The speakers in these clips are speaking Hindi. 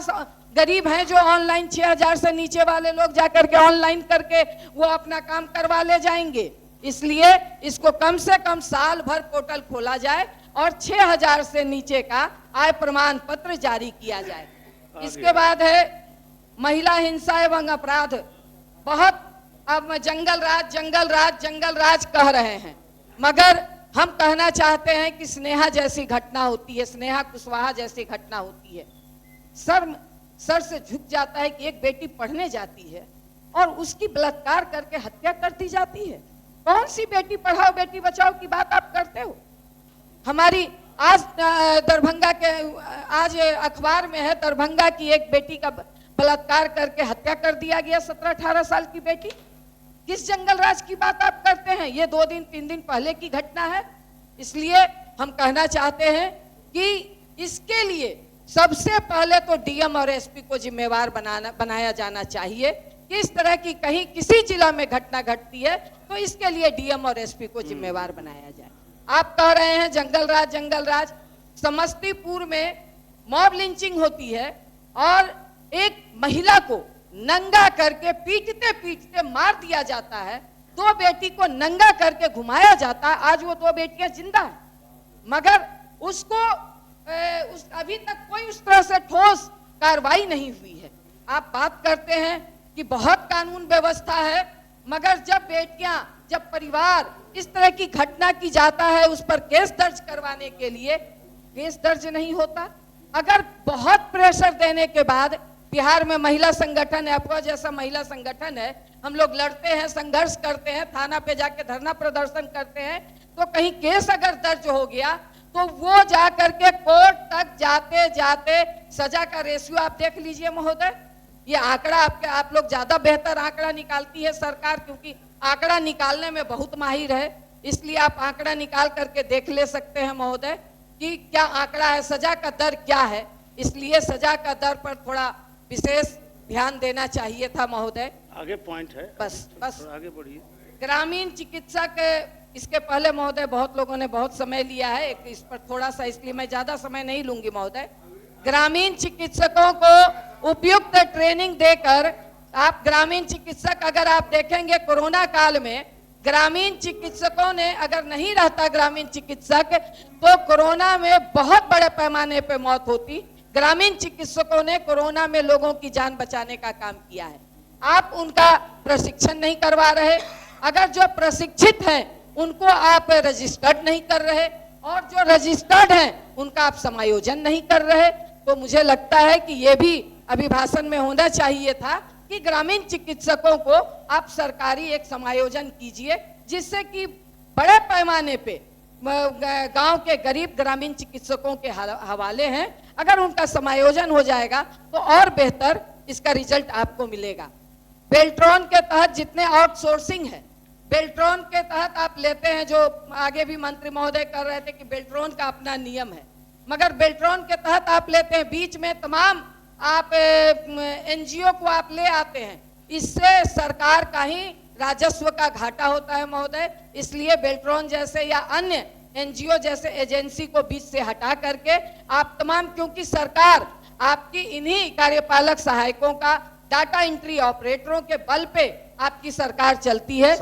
50 गरीब हैं जो ऑनलाइन 6000 से नीचे वाले लोग जाकर के ऑनलाइन करके वो अपना काम करवा ले जाएंगे। इसलिए इसको कम से कम साल भर पोर्टल खोला जाए और 6000 से नीचे का आय प्रमाण पत्र जारी किया जाए। इसके बाद है महिला हिंसा एवं अपराध। बहुत अब जंगल राज कह रहे हैं, मगर हम कहना चाहते हैं कि स्नेहा जैसी घटना होती है, स्नेहा कुशवाहा जैसी घटना होती है, सर से झुक जाता है कि एक बेटी पढ़ने जाती है और उसकी बलात्कार करके हत्या कर दी जाती है। कौन सी बेटी पढ़ाओ बेटी बचाओ की बात आप करते हो? हमारी आज दरभंगा के आज अखबार में है, दरभंगा की एक बेटी का बलात्कार करके हत्या कर दिया गया, 17-18 साल की बेटी। किस जंगल राज की बात आप करते हैं? ये 2 दिन 3 दिन पहले की घटना है। इसलिए हम कहना चाहते हैं कि इसके लिए सबसे पहले तो डीएम और एसपी को जिम्मेवार बनाया जाना चाहिए। किस तरह की कहीं किसी जिला में घटना घटती है तो इसके लिए डीएम और एसपी को जिम्मेवार बनाया जाए। आप कह रहे हैं जंगल राज। समस्तीपुर में मॉब लिंचिंग होती है और एक महिला को नंगा करके पीटते पीटते मार दिया जाता है। 2 बेटी को नंगा करके घुमाया जाता है। आज वो 2 बेटियां जिंदा है, मगर उसको अभी तक कोई उस तरह से ठोस कार्रवाई नहीं हुई है। आप बात करते हैं कि बहुत कानून व्यवस्था है, मगर जब परिवार इस तरह की घटना की जाता है उस पर केस दर्ज करवाने के लिए केस दर्ज नहीं होता। अगर बहुत प्रेशर देने के बाद, बिहार में महिला संगठन है, आपका जैसा महिला संगठन है, हम लोग लड़ते हैं, संघर्ष करते हैं, थाना पे जाके धरना प्रदर्शन करते हैं, तो कहीं केस अगर दर्ज हो गया तो वो जा करके कोर्ट तक जाते जाते सजा का रेशियो आप देख लीजिए महोदय। ये आंकड़ा आप लोग ज्यादा बेहतर आंकड़ा निकालती है सरकार, क्योंकि आंकड़ा निकालने में बहुत माहिर है, इसलिए आप आंकड़ा निकाल करके देख ले सकते हैं महोदय कि क्या आंकड़ा है, सजा का दर क्या है। इसलिए सजा का दर पर थोड़ा विशेष ध्यान देना चाहिए था महोदय। आगे पॉइंट है, बस आगे बढ़िए। ग्रामीण चिकित्सक, इसके पहले महोदय बहुत लोगों ने बहुत समय लिया है, इस पर थोड़ा सा, इसलिए मैं ज्यादा समय नहीं लूंगी महोदय। ग्रामीण चिकित्सकों को उपयुक्त ट्रेनिंग देकर, आप ग्रामीण चिकित्सक अगर आप देखेंगे कोरोना काल में ग्रामीण चिकित्सकों ने, अगर नहीं रहता ग्रामीण चिकित्सक तो कोरोना में बहुत बड़े पैमाने पे मौत होती। ग्रामीण चिकित्सकों ने कोरोना में लोगों की जान बचाने का काम किया है। आप उनका प्रशिक्षण नहीं करवा रहे, अगर जो प्रशिक्षित हैं उनको आप रजिस्टर्ड नहीं कर रहे और जो रजिस्टर्ड हैं उनका आप समायोजन नहीं कर रहे, तो मुझे लगता है कि ये भी अभिभाषण में होना चाहिए था कि ग्रामीण चिकित्सकों को आप सरकारी एक समायोजन कीजिए, जिससे कि बड़े पैमाने पे गांव के गरीब ग्रामीण चिकित्सकों के हवाले हैं, अगर उनका समायोजन हो जाएगा तो और बेहतर इसका रिजल्ट आपको मिलेगा। बेल्ट्रॉन के तहत जितने आउटसोर्सिंग है, बेल्ट्रॉन के तहत आप लेते हैं, जो आगे भी मंत्री महोदय कर रहे थे कि बेल्ट्रॉन का अपना नियम है, मगर बेल्ट्रॉन के तहत आप लेते हैं, बीच में तमाम आप एनजीओ को आप ले आते हैं, इससे सरकार का ही राजस्व का घाटा होता है महोदय। इसलिए बेल्ट्रॉन जैसे या अन्य एनजीओ जैसे एजेंसी को बीच से हटा करके आप तमाम, क्योंकि सरकार आपकी इन्हीं कार्यपालक सहायकों का, डाटा एंट्री ऑपरेटरों के बल पे आपकी सरकार चलती है,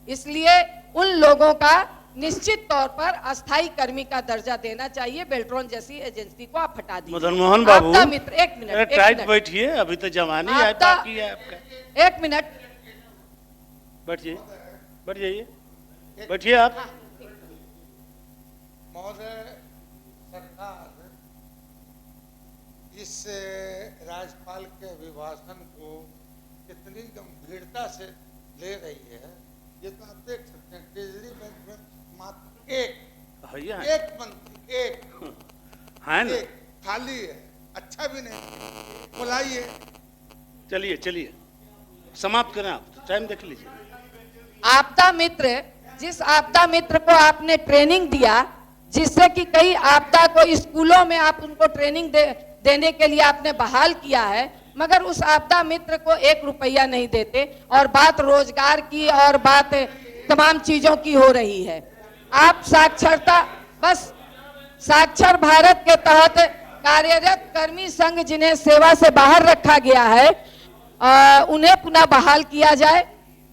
इसलिए उन लोगों का निश्चित तौर पर अस्थायी कर्मी का दर्जा देना चाहिए। बेल्ट्रॉन जैसी एजेंसी को आप हटा दीजिए। मदन मोहन बाबू, आपका मित्र, एक मिनट टाइट बैठिए, अभी तो जवानी है बाकी है आपका। 1 मिनट बैठिए, बैठ जाइए, बैठिए आप। महोदय, सरकार इस राज्यपाल के अभिभाषण को कितनी गंभीरता से ले रही है, ये तो आप देख सकते हैं। ट्रेजरी बैंक में मात्र एक मंत्री, एक खाली है, अच्छा भी नहीं, बुलाइए। चलिए समाप्त करें, आप टाइम देख लीजिए। आपदा मित्र, जिस आपदा मित्र को आपने ट्रेनिंग दिया, जिससे कि कई आपदा को स्कूलों में आप उनको ट्रेनिंग देने के लिए आपने बहाल किया है, मगर उस आपदा मित्र को 1 रुपया नहीं देते, और बात रोजगार की और बात तमाम चीजों की हो रही है। आप साक्षरता, बस साक्षर भारत के तहत कार्यरत कर्मी संघ जिन्हें सेवा से बाहर रखा गया है उन्हें पुनः बहाल किया जाए।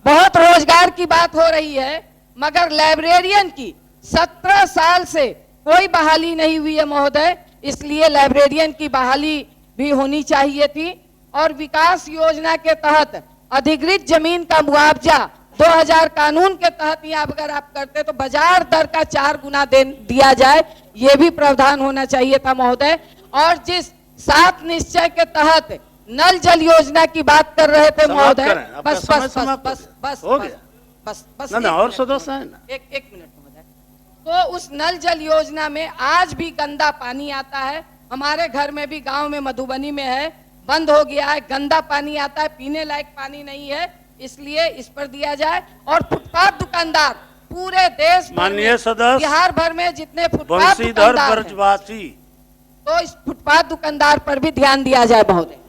बहुत रोजगार की बात हो रही है, मगर लाइब्रेरियन की 17 साल से कोई बहाली नहीं हुई है महोदय, इसलिए लाइब्रेरियन की बहाली भी होनी चाहिए थी। और विकास योजना के तहत अधिग्रहित जमीन का मुआवजा 2000 कानून के तहत ही अगर आप करते तो बाजार दर का 4 गुना दिया जाए, ये भी प्रावधान होना चाहिए था महोदय। और जिस 7 निश्चय के तहत नल जल योजना की बात कर रहे थे महोदय, बस बस बस बस हो गया बस बस ना और सदस्य है ना, एक मिनट महोदय। तो उस नल जल योजना में आज भी गंदा पानी आता है। हमारे घर में भी गांव में मधुबनी में है, बंद हो गया है, गंदा पानी आता है, पीने लायक पानी नहीं है, इसलिए इस पर दिया जाए। और फुटपाथ दुकानदार पूरे देश माननीय सदस्य बिहार भर में जितने फुटपाथ बंशीधर दुकानदार हैं, ब्रजवासी, तो इस फुटपाथ दुकानदार पर भी ध्यान दिया जाए महोदय।